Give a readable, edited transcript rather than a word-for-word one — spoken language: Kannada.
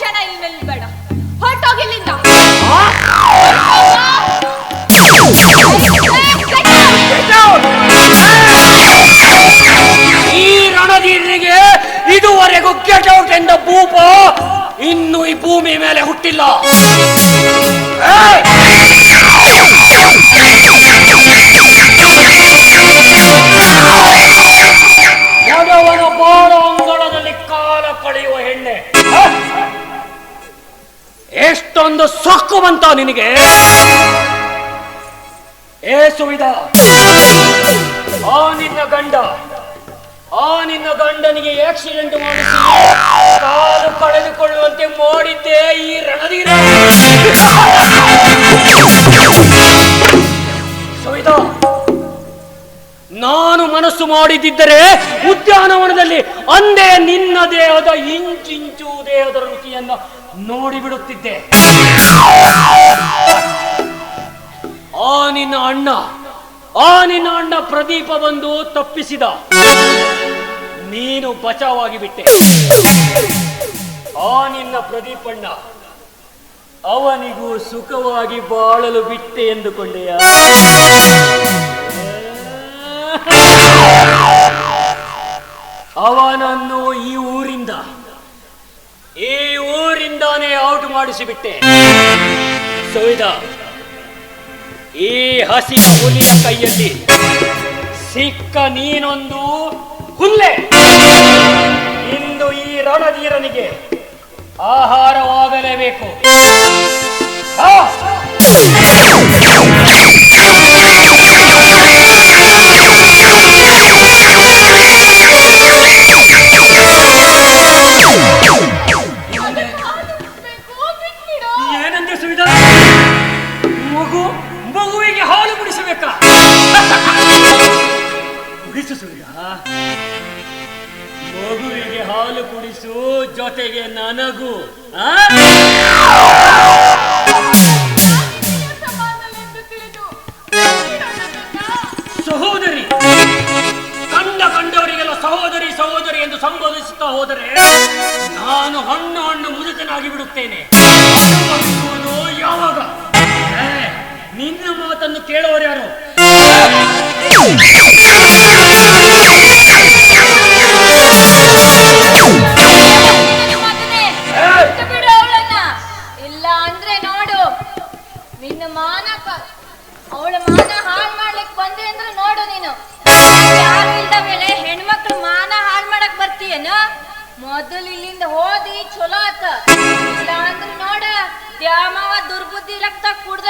ಕ್ಷಣ ಇಲ್ಲಿ ನಿಲ್ಬೇಡ, ಹೊರಟೋಗಿಲ್ಲಿಂದ. ಈ ರಣಧೀರನಿಗೆ ಇದುವರೆಗೂ ಗೆಟ್ ಔಟ್ ಎಂದ ಭೂಪ ಇನ್ನು ಈ ಭೂಮಿ ಮೇಲೆ ಹುಟ್ಟಿಲ್ಲ. ಯಾದವನ ಬಾಳ ಅಂಗಳದಲ್ಲಿ ಕಾಲ ಕಳೆಯುವ ಹೆಣ್ಣೆ, ಎಷ್ಟೊಂದು ಸೊಕ್ಕು ಬಂತ ನಿನಗೆ? ಏ ಸುವಿಧ, ಆ ನಿನ್ನ ಗಂಡನಿಗೆ ಆಕ್ಸಿಡೆಂಟ್ ಮಾಡಿ ಕಾಲು ಕಳೆದುಕೊಳ್ಳುವಂತೆ ಮಾಡಿದ್ದೆ ಈ ರಣಧೀರ. ಸುವಿಧ, ನಾನು ಮನಸ್ಸು ಮಾಡಿದ್ದರೆ ಉದ್ಯಾನವನದಲ್ಲಿ ಅಂದೇ ನಿನ್ನ ದೇಹದ ಇಂಚಿಂಚು ದೇಹದ ರುಚಿಯನ್ನು ನೋಡಿಬಿಡುತ್ತಿದ್ದೆ. ಆ ನಿನ್ನ ಅಣ್ಣ ಪ್ರದೀಪ ಬಂದು ತಪ್ಪಿಸಿದ, ನೀನು ಬಚಾವಾಗಿ ಬಿಟ್ಟೆ. ಆ ನಿನ್ನ ಪ್ರದೀಪಣ್ಣ ಅವನಿಗೂ ಸುಖವಾಗಿ ಬಾಳಲು ಬಿಟ್ಟೆ ಎಂದುಕೊಂಡೆಯ? ಅವನನ್ನು ಈ ಊರಿಂದಾನೇ ಔಟ್ ಮಾಡಿಸಿಬಿಟ್ಟೆ. ಸುವಿಧ, ಈ ಹಸಿ ಹುಲಿಯ ಕೈಯಲ್ಲಿ ಸಿಕ್ಕ ನೀನೊಂದು ಹುಲ್ಲೆ. ಇಂದು ಈ ರಣಧೀರನಿಗೆ ಆಹಾರವಾಗಲೇಬೇಕು. ಏನಂದ್ರೆ ಸುವಿಧ, ಮಗುವಿಗೆ ಹಾಲು ಕುಡಿಸಬೇಕಾ? ಕುಡಿಸು ಸುವಿಧ, ಮಗುವಿಗೆ ಹಾಲು ಕುಡಿಸು, ಜೊತೆಗೆ ನನಗೂ. ಸಹೋದರಿ, ಕಂಡವರಿಗೆಲ್ಲ ಸಹೋದರಿ ಎಂದು ಸಂಬೋಧಿಸುತ್ತಾ ಹೋದರೆ ನಾನು ಹಣ್ಣು ಮುದುಕನಾಗಿ ಬಿಡುತ್ತೇನೆ. ಯಾವಾಗ? ನಿನ್ನ ಮಾತನ್ನು ಕೇಳೋರು ಯಾರು? ಇಲ್ಲ ಅಂದ್ರೆ ನೋಡು, ನಿನ್ನ ಅವಳ ಮಾನ ಹಾಳು ಮಾಡ್ಲಿಕ್ಕೆ ಬಂದೆ ಅಂದ್ರೆ ನೋಡು. ನೀನು ಯಾರು ಇಲ್ದ ಮೇಲೆ ಹೆಣ್ಮಕ್ಳು ಮಾನ ಹಾಳು ಮಾಡಕ್ ಬರ್ತೀಯನ? ಮೊದಲು ಇಲ್ಲಿಂದ ಹೋದಿ ಚಲೋ ಆತ. ಇಲ್ಲ ಅಂದ್ರೆ ನೋಡ ದ್ಯಾಮವ ದುರ್ಬುದ್ಧಿ ರಕ್ತ ಕುಡ್ದ